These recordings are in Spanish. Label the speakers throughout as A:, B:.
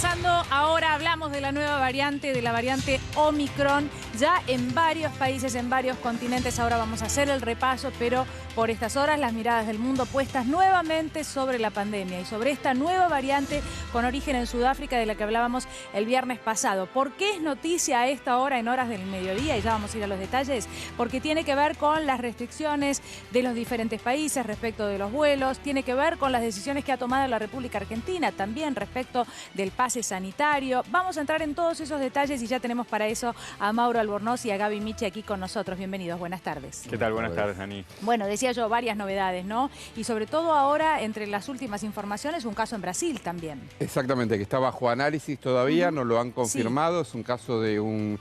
A: pasando? Ahora hablamos de la nueva variante, de la variante Omicron, ya en varios países, en varios continentes. Ahora vamos a hacer el repaso, pero por estas horas las miradas del mundo puestas nuevamente sobre la pandemia y sobre esta nueva variante con origen en Sudáfrica de la que hablábamos el viernes pasado. ¿Por qué es noticia a esta hora, en horas del mediodía? Y ya vamos a ir a los detalles, porque tiene que ver con las restricciones de los diferentes países respecto de los vuelos, tiene que ver con las decisiones que ha tomado la República Argentina, también respecto del pase sanitario. Vamos a entrar en todos esos detalles y ya tenemos para eso a Mauro Albornoz y a Gaby Miche aquí con nosotros. Bienvenidos, buenas tardes.
B: ¿Qué tal? Buenas tardes, Dani.
A: Bueno, decía yo, varias novedades, ¿no? Y sobre todo ahora, entre las últimas informaciones, un caso en Brasil también.
C: Exactamente, que está bajo análisis todavía, no lo han confirmado. Sí. Es un caso de un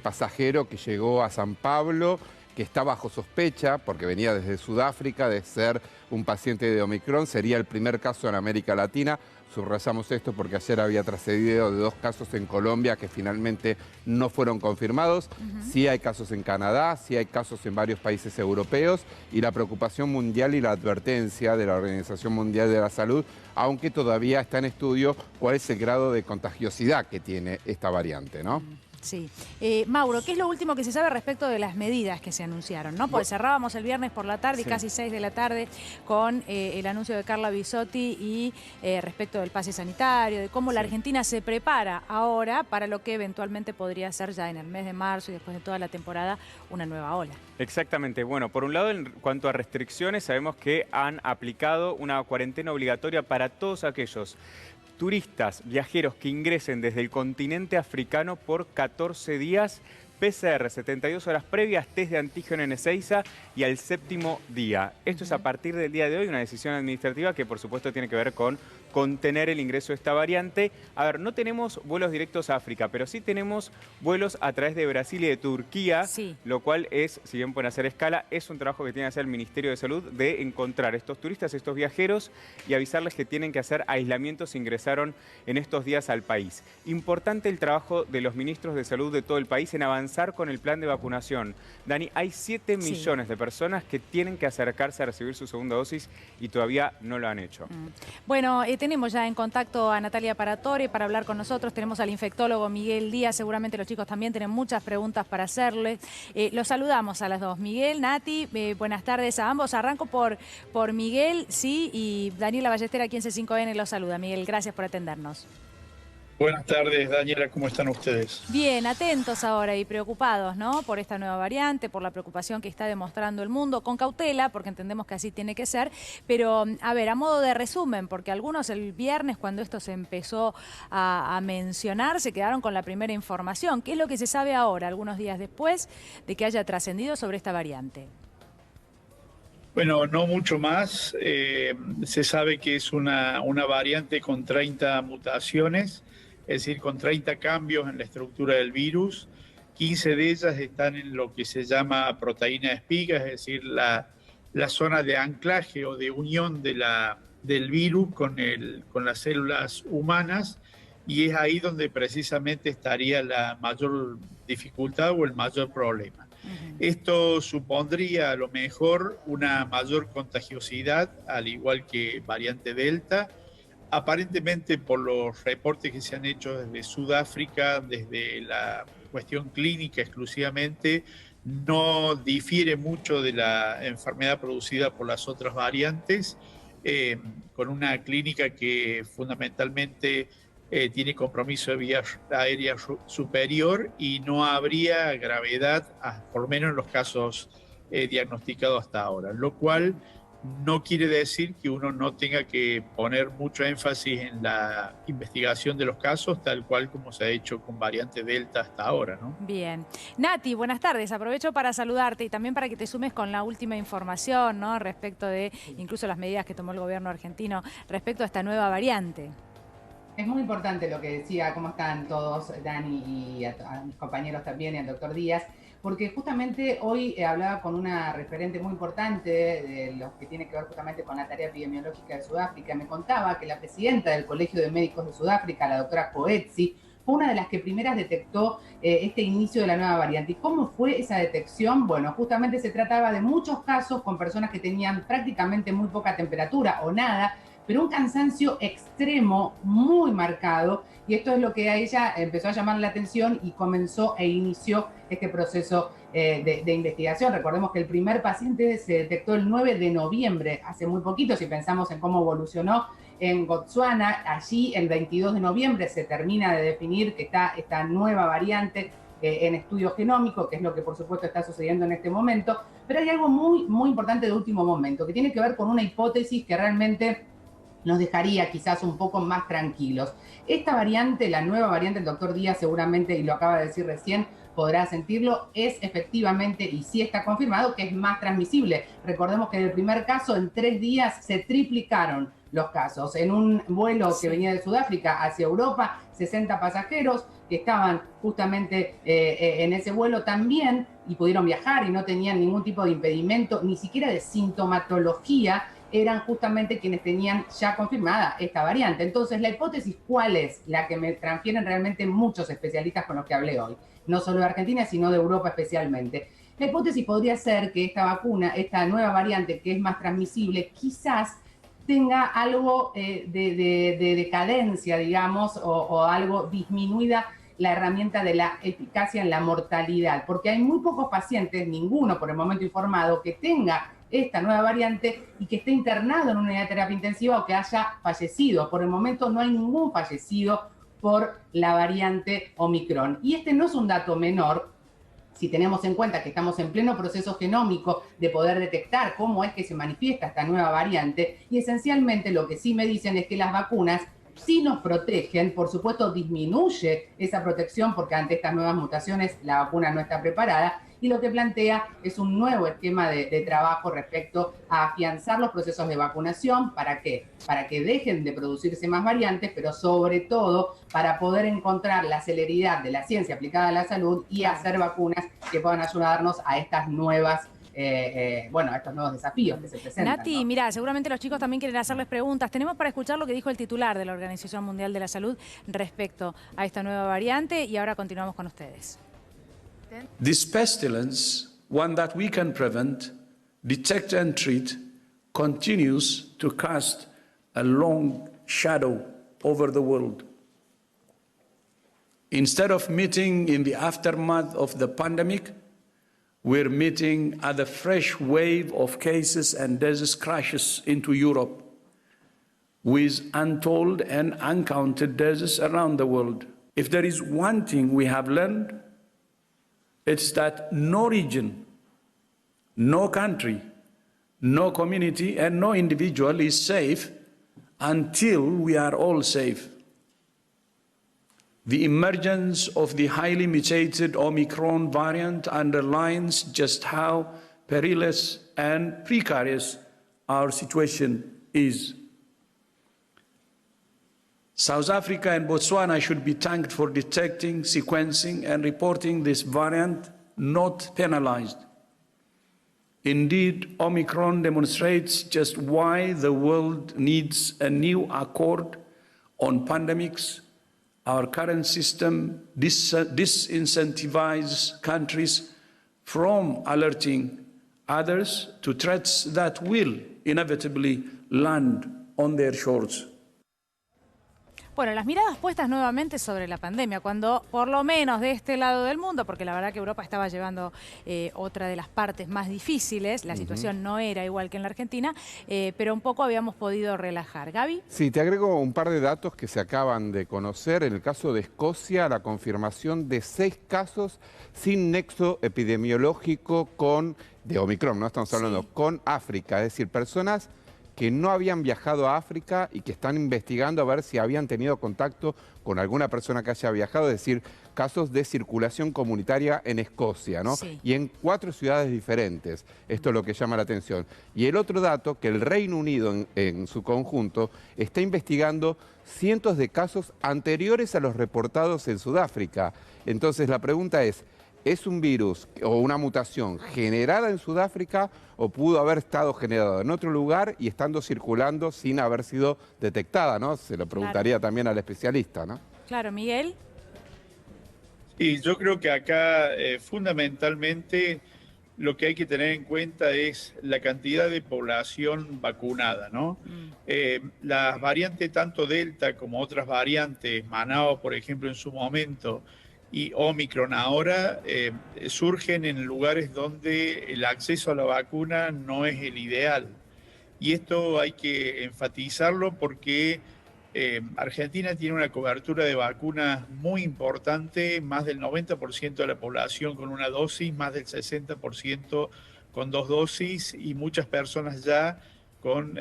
C: pasajero que llegó a San Pablo, que está bajo sospecha, porque venía desde Sudáfrica, de ser un paciente de Omicron. Sería el primer caso en América Latina. Subrayamos esto porque ayer había trascendido de 2 casos en Colombia que finalmente no fueron confirmados. Sí hay casos en Canadá, sí hay casos en varios países europeos, y la preocupación mundial y la advertencia de la Organización Mundial de la Salud, aunque todavía está en estudio cuál es el grado de contagiosidad que tiene esta variante, ¿no?
A: Sí. Mauro, ¿qué es lo último que se sabe respecto de las medidas que se anunciaron, ¿no? Porque cerrábamos el viernes por la tarde, sí, casi 6 de la tarde, con el anuncio de Carla Bisotti y respecto del pase sanitario, de cómo la Argentina se prepara ahora para lo que eventualmente podría ser ya en el mes de marzo y después de toda la temporada una nueva ola.
B: Exactamente. Bueno, por un lado, en cuanto a restricciones, sabemos que han aplicado una cuarentena obligatoria para todos aquellos turistas, viajeros que ingresen desde el continente africano por 14 días, PCR 72 horas previas, test de antígeno en Ezeiza y al 7º día. Esto es a partir del día de hoy, una decisión administrativa que por supuesto tiene que ver con contener el ingreso de esta variante. A ver, no tenemos vuelos directos a África, pero sí tenemos vuelos a través de Brasil y de Turquía, lo cual es, si bien pueden hacer escala, es un trabajo que tiene que hacer el Ministerio de Salud de encontrar estos turistas, estos viajeros y avisarles que tienen que hacer aislamiento si ingresaron en estos días al país. Importante el trabajo de los ministros de salud de todo el país en avanzar con el plan de vacunación. Dani, hay 7 millones de personas que tienen que acercarse a recibir su segunda dosis y todavía no lo han hecho.
A: Bueno, tenemos ya en contacto a Natalia Paratore para hablar con nosotros. Tenemos al infectólogo Miguel Díaz. Seguramente los chicos también tienen muchas preguntas para hacerles. Los saludamos a las dos. Miguel, Nati, buenas tardes a ambos. Arranco por Miguel, sí, y Daniela Ballester aquí en C5N los saluda. Miguel, gracias por atendernos.
D: Buenas tardes, Daniela, ¿cómo están ustedes?
A: Bien, atentos ahora y preocupados, ¿no? Por esta nueva variante, por la preocupación que está demostrando el mundo, con cautela, porque entendemos que así tiene que ser, pero a ver, a modo de resumen, porque algunos el viernes cuando esto se empezó a mencionar se quedaron con la primera información. ¿Qué es lo que se sabe ahora, algunos días después de que haya trascendido sobre esta variante?
D: Bueno, no mucho más. Se sabe que es una variante con 30 mutaciones, es decir, con 30 cambios en la estructura del virus. 15 de ellas están en lo que se llama proteína de espiga, es decir, la zona de anclaje o de unión del virus con las células humanas, y es ahí donde precisamente estaría la mayor dificultad o el mayor problema. Esto supondría a lo mejor una mayor contagiosidad, al igual que variante Delta. Aparentemente, por los reportes que se han hecho desde Sudáfrica, desde la cuestión clínica exclusivamente, no difiere mucho de la enfermedad producida por las otras variantes, con una clínica que fundamentalmente tiene compromiso de vía aérea superior y no habría gravedad, por lo menos en los casos diagnosticados hasta ahora, lo cual no quiere decir que uno no tenga que poner mucho énfasis en la investigación de los casos, tal cual como se ha hecho con variante Delta hasta ahora, ¿no?
A: Bien. Nati, buenas tardes. Aprovecho para saludarte y también para que te sumes con la última información, ¿no? Respecto de incluso las medidas que tomó el gobierno argentino respecto a esta nueva variante.
E: Es muy importante lo que decía, cómo están todos, Dani, y a mis compañeros también, y al doctor Díaz, porque justamente hoy hablaba con una referente muy importante de lo que tiene que ver justamente con la tarea epidemiológica de Sudáfrica. Me contaba que la presidenta del Colegio de Médicos de Sudáfrica, la doctora Coetzee, fue una de las que primeras detectó este inicio de la nueva variante. ¿Y cómo fue esa detección? Bueno, justamente se trataba de muchos casos con personas que tenían prácticamente muy poca temperatura o nada, pero un cansancio extremo muy marcado, y esto es lo que a ella empezó a llamar la atención y comenzó e inició este proceso de investigación. Recordemos que el primer paciente se detectó el 9 de noviembre, hace muy poquito, si pensamos en cómo evolucionó en Botsuana. Allí el 22 de noviembre se termina de definir que está esta nueva variante en estudio genómico, que es lo que por supuesto está sucediendo en este momento. Pero hay algo muy, muy importante de último momento, que tiene que ver con una hipótesis que realmente nos dejaría quizás un poco más tranquilos. Esta variante, la nueva variante, el doctor Díaz seguramente, y lo acaba de decir recién, podrá sentirlo, es efectivamente, y sí está confirmado, que es más transmisible. Recordemos que en el primer caso, en 3 días, se triplicaron los casos. En un vuelo que venía de Sudáfrica hacia Europa, 60 pasajeros que estaban justamente en ese vuelo también y pudieron viajar y no tenían ningún tipo de impedimento, ni siquiera de sintomatología, eran justamente quienes tenían ya confirmada esta variante. Entonces, la hipótesis, ¿cuál es? La que me transfieren realmente muchos especialistas con los que hablé hoy, no solo de Argentina, sino de Europa especialmente. La hipótesis podría ser que esta vacuna, esta nueva variante que es más transmisible, quizás tenga algo de decadencia, digamos, o algo disminuida la herramienta de la eficacia en la mortalidad, porque hay muy pocos pacientes, ninguno por el momento informado, que tenga esta nueva variante y que esté internado en una unidad de terapia intensiva o que haya fallecido. Por el momento no hay ningún fallecido por la variante Omicron. Y este no es un dato menor, si tenemos en cuenta que estamos en pleno proceso genómico de poder detectar cómo es que se manifiesta esta nueva variante, y esencialmente lo que sí me dicen es que las vacunas sí nos protegen, por supuesto disminuye esa protección porque ante estas nuevas mutaciones la vacuna no está preparada, y lo que plantea es un nuevo esquema de trabajo respecto a afianzar los procesos de vacunación. ¿Para qué? Para que dejen de producirse más variantes, pero sobre todo para poder encontrar la celeridad de la ciencia aplicada a la salud y hacer vacunas que puedan ayudarnos a estas nuevas a estos nuevos desafíos que se presentan.
A: Nati,
E: ¿no?
A: mira, seguramente los chicos también quieren hacerles preguntas. Tenemos para escuchar lo que dijo el titular de la Organización Mundial de la Salud respecto a esta nueva variante y ahora continuamos con ustedes.
F: This pestilence, one that we can prevent, detect and treat, continues to cast a long shadow over the world. Instead of meeting in the aftermath of the pandemic, we're meeting at a fresh wave of cases and disease crashes into Europe, with untold and uncounted deaths around the world. If there is one thing we have learned, it's that no region, no country, no community, and no individual is safe until we are all safe. The emergence of the highly mutated Omicron variant underlines just how perilous and precarious our situation is. South Africa and Botswana should be thanked for detecting, sequencing, and reporting this variant, not penalized. Indeed, Omicron demonstrates just why the world needs a new accord on pandemics. Our current system disincentivizes countries from alerting others to threats that will inevitably land on their shores.
A: Bueno, las miradas puestas nuevamente sobre la pandemia, cuando por lo menos de este lado del mundo, porque la verdad que Europa estaba llevando otra de las partes más difíciles, la situación no era igual que en la Argentina, pero un poco habíamos podido relajar. ¿Gaby?
C: Sí, te agrego un par de datos que se acaban de conocer. En el caso de Escocia, la confirmación de 6 casos sin nexo epidemiológico de Omicron, ¿no? Estamos hablando con África, es decir, personas que no habían viajado a África y que están investigando a ver si habían tenido contacto con alguna persona que haya viajado, es decir, casos de circulación comunitaria en Escocia, ¿no?
A: Sí.
C: Y en 4 ciudades diferentes. Esto es lo que llama la atención. Y el otro dato, que el Reino Unido en su conjunto está investigando cientos de casos anteriores a los reportados en Sudáfrica. Entonces la pregunta ¿es un virus o una mutación generada en Sudáfrica o pudo haber estado generado en otro lugar y estando circulando sin haber sido detectada, ¿no? Se lo preguntaría también al especialista, ¿no?
A: Claro, Miguel.
D: Y yo creo que acá fundamentalmente lo que hay que tener en cuenta es la cantidad de población vacunada, ¿no? Las variantes tanto Delta como otras variantes, Manao, por ejemplo, en su momento, y Omicron ahora, surgen en lugares donde el acceso a la vacuna no es el ideal. Y esto hay que enfatizarlo porque Argentina tiene una cobertura de vacunas muy importante, más del 90% de la población con una dosis, más del 60% con 2 dosis y muchas personas ya con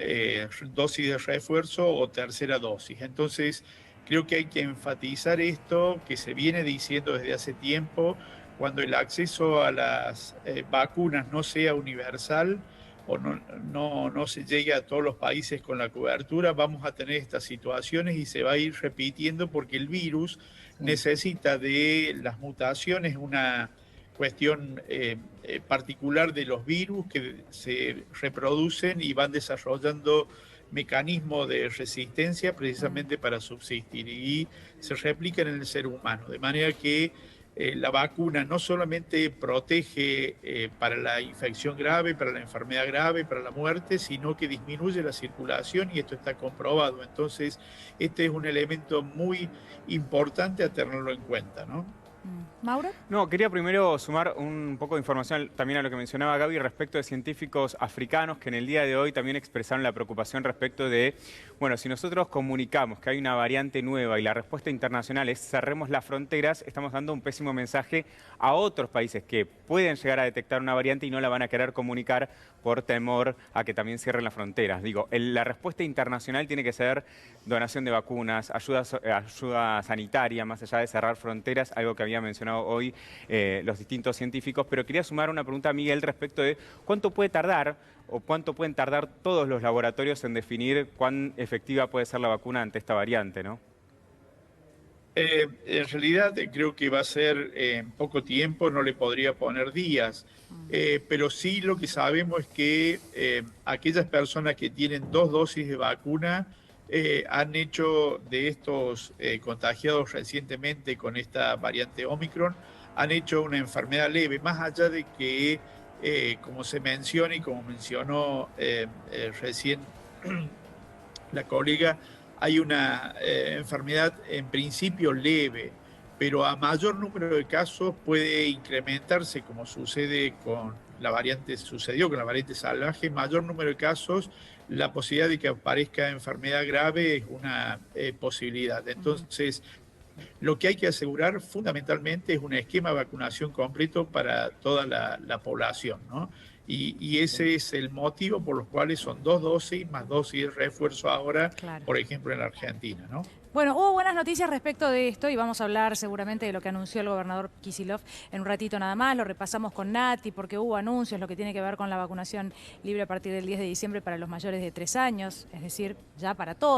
D: dosis de refuerzo o tercera dosis. Entonces, creo que hay que enfatizar esto que se viene diciendo desde hace tiempo, cuando el acceso a las vacunas no sea universal, o no se llegue a todos los países con la cobertura, vamos a tener estas situaciones y se va a ir repitiendo porque el virus necesita de las mutaciones, una cuestión particular de los virus que se reproducen y van desarrollando mecanismos de resistencia precisamente para subsistir y se replican en el ser humano, de manera que la vacuna no solamente protege para la infección grave, para la enfermedad grave, para la muerte, sino que disminuye la circulación y esto está comprobado. Entonces, este es un elemento muy importante a tenerlo en cuenta, ¿no?
A: ¿Mauro?
B: No, quería primero sumar un poco de información también a lo que mencionaba Gaby respecto de científicos africanos que en el día de hoy también expresaron la preocupación respecto de, bueno, si nosotros comunicamos que hay una variante nueva y la respuesta internacional es cerremos las fronteras, estamos dando un pésimo mensaje a otros países que pueden llegar a detectar una variante y no la van a querer comunicar por temor a que también cierren las fronteras. Digo, la respuesta internacional tiene que ser donación de vacunas, ayuda sanitaria, más allá de cerrar fronteras, algo que había mencionado hoy los distintos científicos, pero quería sumar una pregunta a Miguel respecto de cuánto puede tardar o cuánto pueden tardar todos los laboratorios en definir cuán efectiva puede ser la vacuna ante esta variante, ¿no?
D: En realidad creo que va a ser en poco tiempo, no le podría poner días, pero sí lo que sabemos es que aquellas personas que tienen 2 dosis de vacuna han hecho de estos contagiados recientemente con esta variante Omicron, han hecho una enfermedad leve, más allá de que, como se menciona y como mencionó recién la colega, hay una enfermedad en principio leve, pero a mayor número de casos puede incrementarse, como sucedió con la variante salvaje, mayor número de casos, la posibilidad de que aparezca enfermedad grave es una posibilidad. Entonces, lo que hay que asegurar fundamentalmente es un esquema de vacunación completo para toda la población, ¿no? Y ese es el motivo por los cuales son 2 dosis más dosis de refuerzo ahora,
A: Claro.
D: por ejemplo, en la Argentina, ¿no?
A: Bueno, hubo buenas noticias respecto de esto y vamos a hablar seguramente de lo que anunció el gobernador Kicillof en un ratito nada más. Lo repasamos con Nati porque hubo anuncios, lo que tiene que ver con la vacunación libre a partir del 10 de diciembre para los mayores de 3 años, es decir, ya para todos.